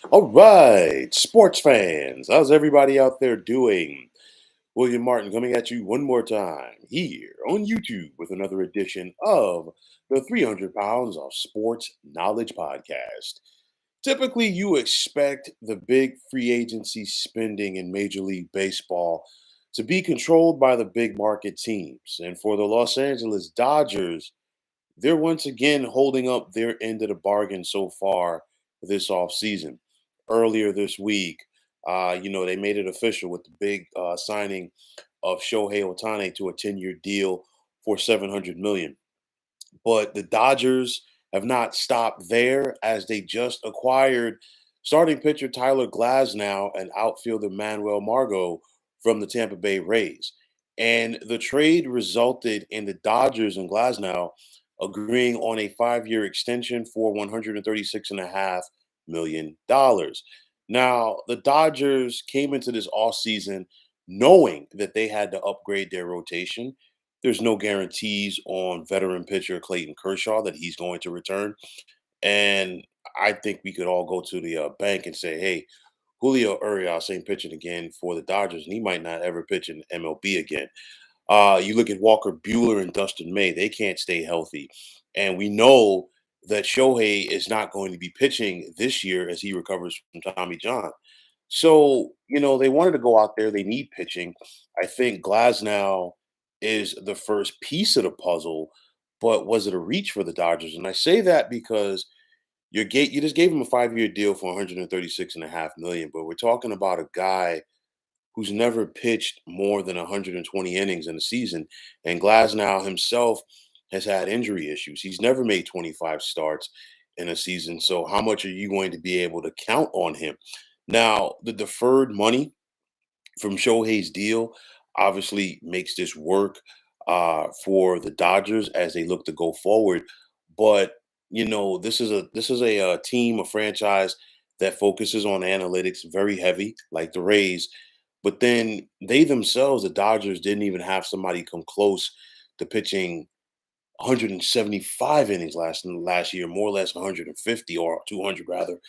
All right, sports fans, how's everybody out there doing? William Martin coming at you one more time here on YouTube with another edition of the 300 Pounds of Sports Knowledge Podcast. Typically, you expect the big free agency spending in Major League Baseball to be controlled by the big market teams. And for the Los Angeles Dodgers, they're once again holding up their end of the bargain so far this offseason. Earlier this week, they made it official with the big signing of Shohei Ohtani to a 10-year deal for 700 million. But the Dodgers have not stopped there as they just acquired starting pitcher Tyler Glasnow and outfielder Manuel Margot from the Tampa Bay Rays. And the trade resulted in the Dodgers and Glasnow agreeing on a 5-year extension for $136.5 million. Now, the Dodgers came into this offseason knowing that they had to upgrade their rotation. There's no guarantees on veteran pitcher Clayton Kershaw that he's going to return. And I think we could all go to the bank and say, hey, Julio Urias ain't pitching again for the Dodgers, and he might not ever pitch in MLB again. You look at Walker Bueller and Dustin May, they can't stay healthy. And we know that Shohei is not going to be pitching this year as he recovers from Tommy John. So, they wanted to go out there. They need pitching. I think Glasnow is the first piece of the puzzle, but was it a reach for the Dodgers? And I say that because you just gave him a 5-year deal for 136.5 million, but we're talking about a guy who's never pitched more than 120 innings in a season. And Glasnow himself has had injury issues. He's never made 25 starts in a season. So how much are you going to be able to count on him? Now, the deferred money from Shohei's deal obviously makes this work for the Dodgers as they look to go forward. But this is a team, a franchise that focuses on analytics very heavy, like the Rays. But then they themselves, the Dodgers, didn't even have somebody come close to pitching 175 innings last year, more or less 150 or 200 rather.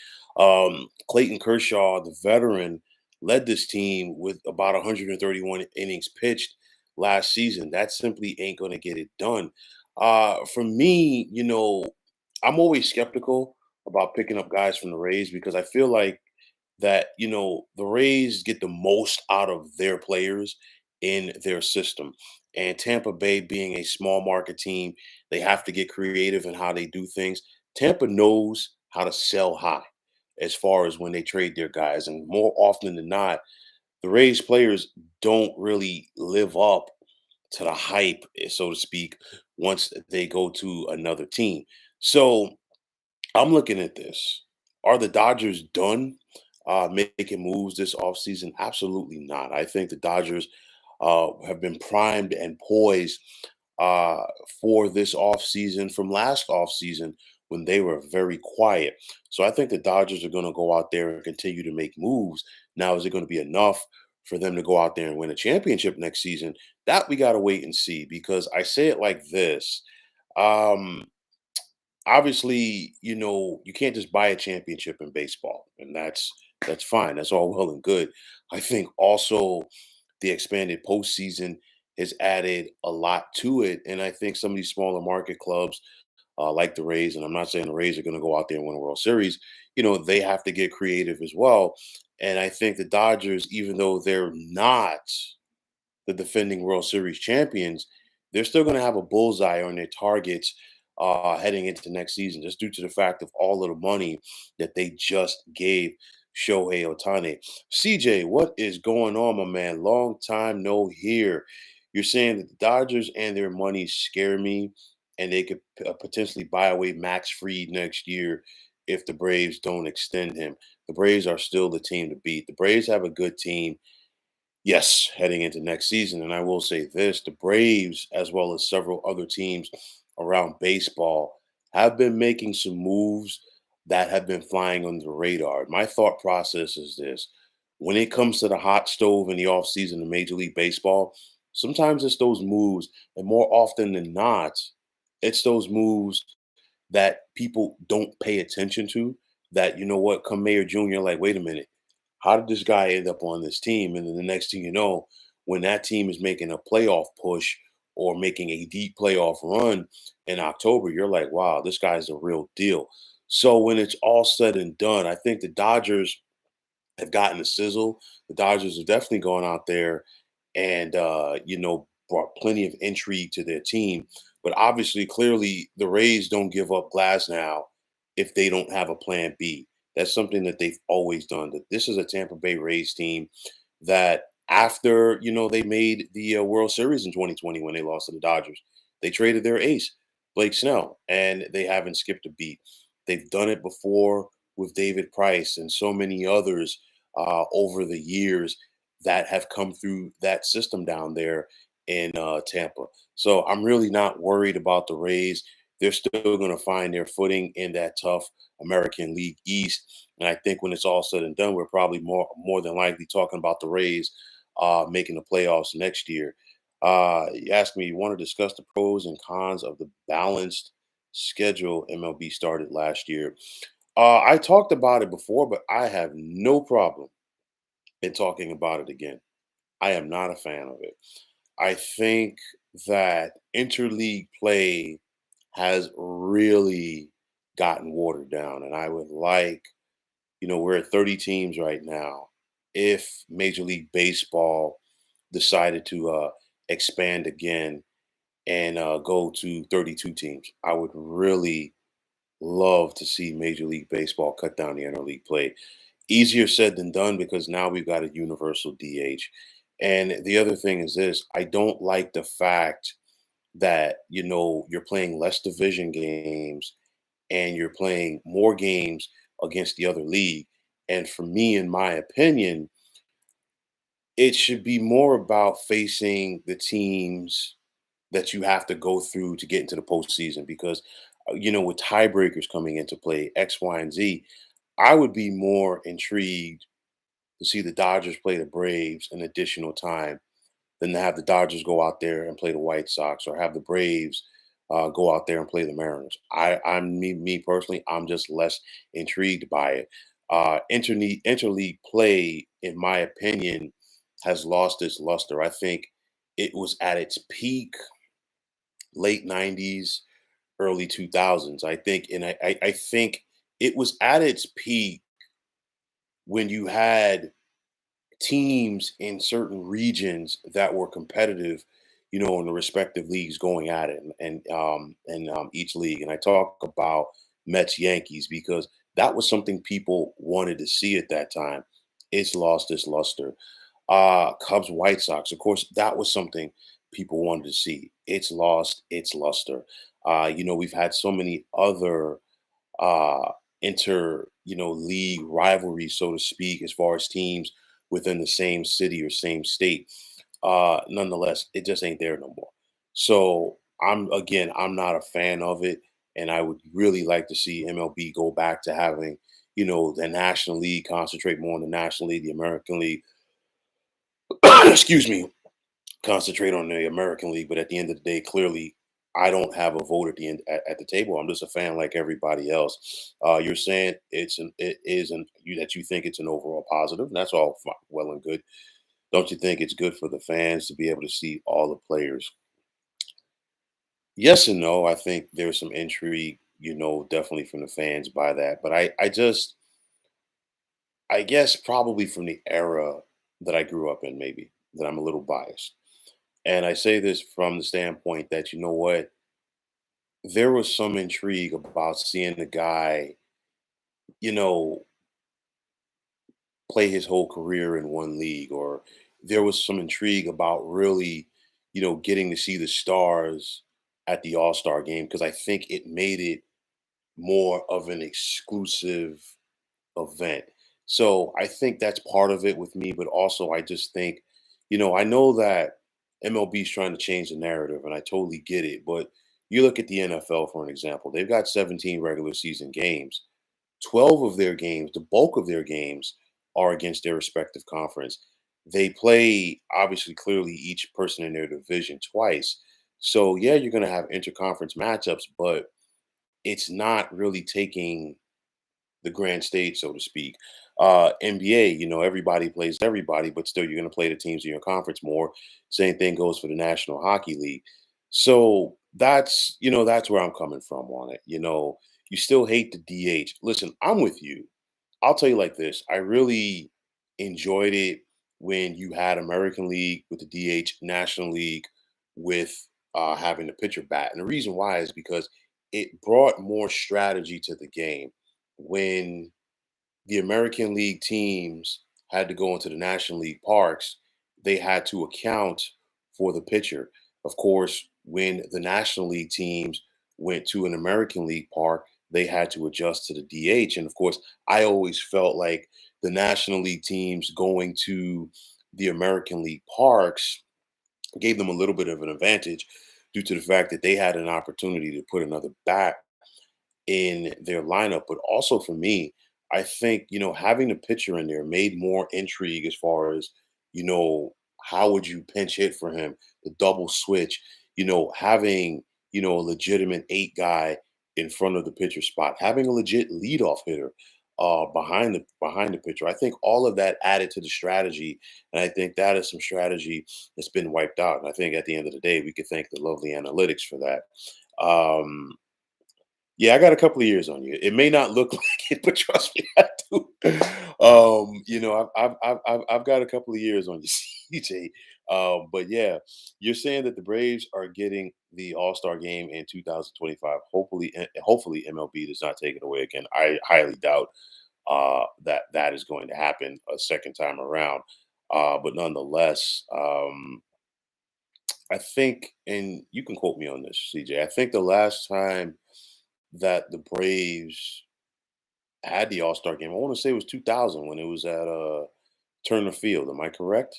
Clayton Kershaw, the veteran, led this team with about 131 innings pitched last season. That simply ain't going to get it done. For me, I'm always skeptical about picking up guys from the Rays because I feel like that the Rays get the most out of their players in their system. And Tampa Bay being a small market team, they have to get creative in how they do things. Tampa knows how to sell high as far as when they trade their guys. And more often than not, the Rays players don't really live up to the hype, so to speak, once they go to another team. So I'm looking at this. Are the Dodgers done making moves this offseason? Absolutely not. I think the Dodgers have been primed and poised uh, for this offseason from last offseason when they were very quiet. So I think the Dodgers are going to go out there and continue to make moves. Now, is it going to be enough for them to go out there and win a championship next season? That we got to wait and see because I say it like this. Um, Obviously, you can't just buy a championship in baseball, and that's fine. That's all well and good. I think also the expanded postseason has added a lot to it, and I think some of these smaller market clubs, like the Rays, and I'm not saying the Rays are going to go out there and win a World Series. They have to get creative as well. And I think the Dodgers, even though they're not the defending World Series champions, they're still going to have a bullseye on their targets heading into next season, just due to the fact of all of the money that they just gave Shohei Ohtani. CJ, what is going on, my man? Long time no hear. You're saying that the Dodgers and their money scare me, and they could potentially buy away Max Fried next year if the Braves don't extend him. The Braves are still the team to beat. The Braves have a good team. Yes, heading into next season. And I will say this, the Braves, as well as several other teams around baseball, have been making some moves that have been flying under the radar. My thought process is this: when it comes to the hot stove in the offseason of Major League Baseball, sometimes it's those moves, and more often than not, it's those moves that people don't pay attention to that, you know what, come May or June, you're like, wait a minute, how did this guy end up on this team? And then the next thing you know, when that team is making a playoff push or making a deep playoff run in October, you're like, wow, this guy's a real deal. So when it's all said and done, I think the Dodgers have gotten a sizzle. The Dodgers have definitely gone out there and brought plenty of intrigue to their team. But obviously, clearly, the Rays don't give up Glass now if they don't have a plan B. That's something that they've always done. That this is a Tampa Bay Rays team that after they made the World Series in 2020 when they lost to the Dodgers, they traded their ace Blake Snell, and they haven't skipped a beat. They've done it before with David Price and so many others over the years that have come through that system down there in Tampa. So I'm really not worried about the Rays. They're still going to find their footing in that tough American League East. And I think when it's all said and done, we're probably more than likely talking about the Rays making the playoffs next year. You asked me, you want to discuss the pros and cons of the balanced schedule MLB started last year. I talked about it before, but I have no problem in talking about it again. I am not a fan of it. I think that interleague play has really gotten watered down, and I would like, we're at 30 teams right now. If Major League Baseball decided to expand again and go to 32 teams, I would really love to see Major League Baseball cut down the interleague play. Easier said than done because now we've got a universal DH. And the other thing is this, I don't like the fact that, you're playing less division games and you're playing more games against the other league. And for me, in my opinion, it should be more about facing the teams that you have to go through to get into the postseason because, with tiebreakers coming into play, X, Y, and Z, I would be more intrigued to see the Dodgers play the Braves an additional time than to have the Dodgers go out there and play the White Sox or have the Braves go out there and play the Mariners. I'm me personally, I'm just less intrigued by it. Interleague play, in my opinion, has lost its luster. I think it was at its peak late '90s, early 2000s. I think, and I think it was at its peak when you had teams in certain regions that were competitive, in the respective leagues going at it, and each league. And I talk about Mets Yankees because that was something people wanted to see at that time. It's lost its luster. Cubs White Sox, of course, that was something people wanted to see. It's lost its luster. We've had so many other uh league rivalries, so to speak, as far as teams within the same city or same state. Nonetheless, it just ain't there no more. So I'm not a fan of it, and I would really like to see MLB go back to having, the National League concentrate more on the National League, the American League, excuse me, concentrate on the American League. But at the end of the day, clearly, I don't have a vote at the end at the table. I'm just a fan like everybody else. You're saying it is an you that you think it's an overall positive. And that's all well and good. Don't you think it's good for the fans to be able to see all the players? Yes and no. I think there's some intrigue, definitely from the fans by that. But I guess probably from the era that I grew up in, maybe that I'm a little biased. And I say this from the standpoint that, you know what, there was some intrigue about seeing the guy, you know, play his whole career in one league, or there was some intrigue about really, getting to see the stars at the All Star game because I think it made it more of an exclusive event. So I think that's part of it with me, but also I just think, I know that MLB is trying to change the narrative, and I totally get it. But you look at the NFL for an example; they've got 17 regular season games. 12 of their games, the bulk of their games, are against their respective conference. They play obviously clearly each person in their division twice. So yeah, you're going to have interconference matchups, but it's not really taking the grand stage, so to speak. NBA, everybody plays everybody, but still you're going to play the teams in your conference more. Same thing goes for the National Hockey League. So that's where I'm coming from on it. You still hate the DH. Listen, I'm with you. I'll tell you like this. I really enjoyed it when you had American League with the DH, National League with having the pitcher bat. And the reason why is because it brought more strategy to the game. When the American League teams had to go into the National League parks, they had to account for the pitcher. Of course, when the National League teams went to an American League park, they had to adjust to the DH. And of course, I always felt like the National League teams going to the American League parks gave them a little bit of an advantage due to the fact that they had an opportunity to put another bat in their lineup. But also for me, I think, having a pitcher in there made more intrigue as far as, how would you pinch hit for him, the double switch, having, a legitimate eight guy in front of the pitcher spot, having a legit leadoff hitter behind the pitcher. I think all of that added to the strategy. And I think that is some strategy that's been wiped out. And I think at the end of the day, we could thank the lovely analytics for that. Um, yeah, I got a couple of years on you. It may not look like it, but trust me, I do. I've got a couple of years on you, CJ. But yeah, you're saying that the Braves are getting the All Star game in 2025. Hopefully MLB does not take it away again. I highly doubt that is going to happen a second time around. But nonetheless, I think, and you can quote me on this, CJ. I think the last time that the Braves had the All-Star game. I want to say it was 2000 when it was at Turner Field. Am I correct?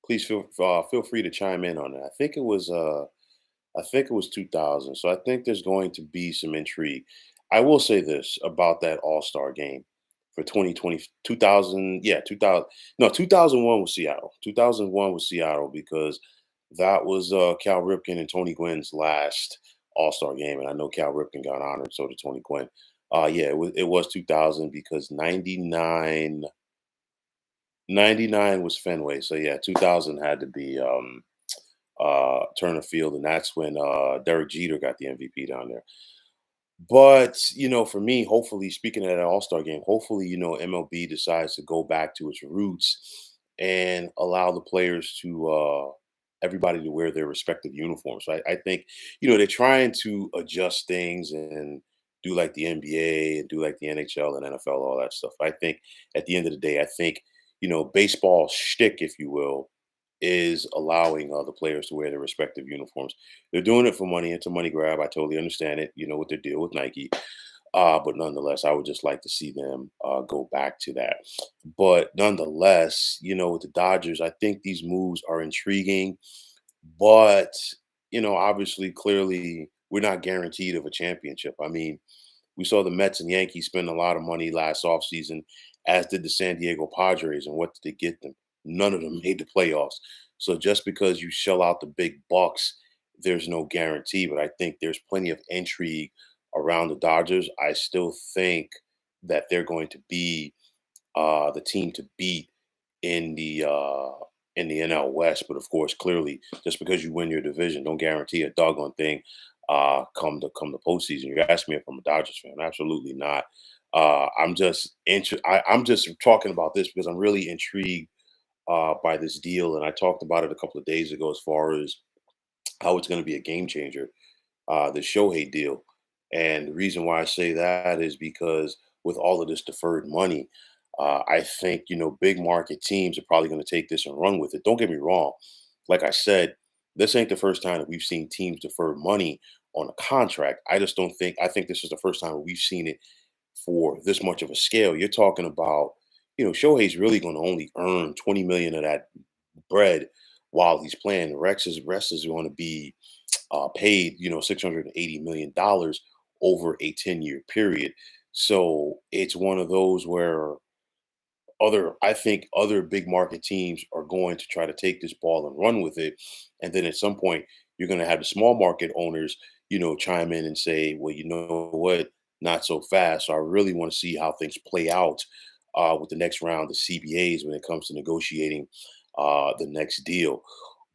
Please feel free to chime in on that. I think it was 2000. So I think there's going to be some intrigue. I will say this about that All-Star game for 2020 2000. Yeah, 2000. No, 2001 was Seattle. 2001 was Seattle because that was Cal Ripken and Tony Gwynn's last All-Star game, and I know Cal Ripken got honored, so did Tony Gwynn. Yeah, it was 2000 because 99 was Fenway. So yeah, 2000 had to be Turner Field, and that's when Derek Jeter got the MVP down there. But, for me, hopefully, speaking of that All-Star game, hopefully, MLB decides to go back to its roots and allow the players to everybody to wear their respective uniforms. I think, they're trying to adjust things and do like the NBA and do like the NHL and NFL, all that stuff. I think at the end of the day, I think, baseball shtick, if you will, is allowing the players to wear their respective uniforms. They're doing it for money. It's a money grab. I totally understand it. With their deal with Nike. But nonetheless, I would just like to see them go back to that. But nonetheless, with the Dodgers, I think these moves are intriguing. But, obviously, clearly, we're not guaranteed of a championship. I mean, we saw the Mets and Yankees spend a lot of money last offseason, as did the San Diego Padres. And what did they get them? None of them made the playoffs. So just because you shell out the big bucks, there's no guarantee. But I think there's plenty of intrigue around the Dodgers. I still think that they're going to be the team to beat in the uh, in the NL West. But of course, clearly, just because you win your division, don't guarantee a doggone thing. Come the postseason, you ask me if I'm a Dodgers fan. Absolutely not. I'm just talking about this because I'm really intrigued by this deal, and I talked about it a couple of days ago as far as how it's going to be a game changer, the Shohei deal. And the reason why I say that is because with all of this deferred money, I think, big market teams are probably going to take this and run with it. Don't get me wrong. Like I said, this ain't the first time that we've seen teams defer money on a contract. I think this is the first time we've seen it for this much of a scale. You're talking about, Shohei's really going to only earn 20 million of that bread while he's playing. The rest is going to be paid, $680 million over a 10-year period. So it's one of those where I think other big market teams are going to try to take this ball and run with it. And then at some point, you're going to have the small market owners, chime in and say, well, you know what? not so fast. So I really want to see how things play out with the next round of CBAs when it comes to negotiating the next deal.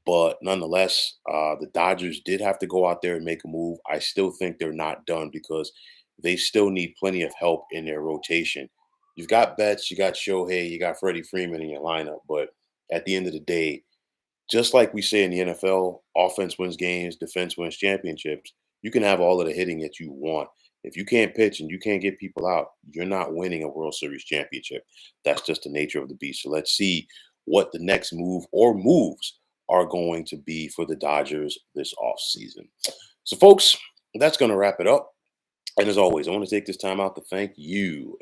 But nonetheless, the Dodgers did have to go out there and make a move. I still think they're not done because they still need plenty of help in their rotation. You've got Betts, you got Shohei, you got Freddie Freeman in your lineup, but at the end of the day, just like we say in the NFL, offense wins games, defense wins championships. You can have all of the hitting that you want. If you can't pitch and you can't get people out, you're not winning a World Series championship. That's just the nature of the beast. So let's see what the next move or moves are going to be for the Dodgers this offseason. So, folks, that's going to wrap it up. And as always, I want to take this time out to thank you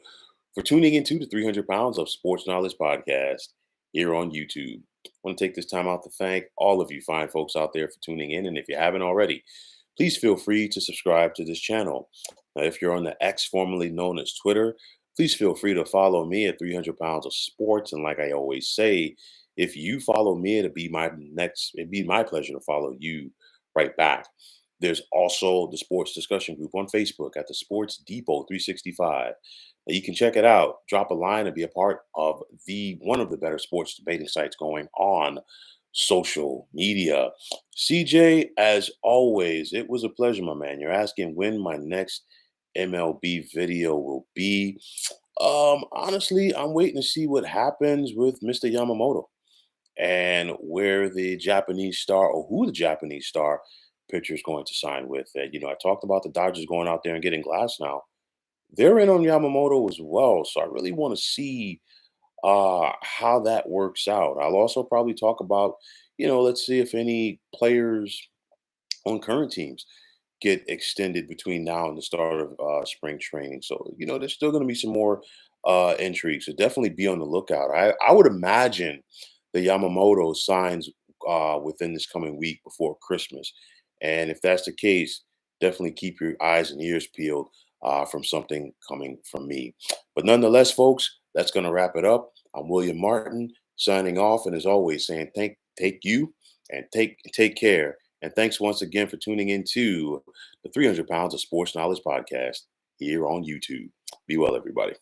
for tuning into the 300 Pounds of Sports Knowledge podcast here on YouTube. I want to take this time out to thank all of you fine folks out there for tuning in. And if you haven't already, please feel free to subscribe to this channel. Now, if you're on the X, formerly known as Twitter, please feel free to follow me at 300 Pounds of Sports. And like I always say, if you follow me, it'd be my pleasure to follow you right back. There's also the sports discussion group on Facebook at the Sports Depot 365. Now, you can check it out, drop a line, and be a part of the one of the better sports debating sites going on social media. CJ, as always, it was a pleasure, my man. You're asking when my next MLB video will be. Honestly, I'm waiting to see what happens with Mr. Yamamoto and where the Japanese star or who the Japanese star pitcher is going to sign with. I talked about the Dodgers going out there and getting Glass now. They're in on Yamamoto as well. So I really want to see how that works out. I'll also probably talk about, let's see if any players on current teams get extended between now and the start of spring training. So, there's still going to be some more intrigue. So definitely be on the lookout. I would imagine the Yamamoto signs within this coming week before Christmas. And if that's the case, definitely keep your eyes and ears peeled from something coming from me. But nonetheless, folks, that's going to wrap it up. I'm William Martin signing off. And as always, saying take you and take care. And thanks once again for tuning into the 300 Pounds of Sports Knowledge podcast here on YouTube. Be well, everybody.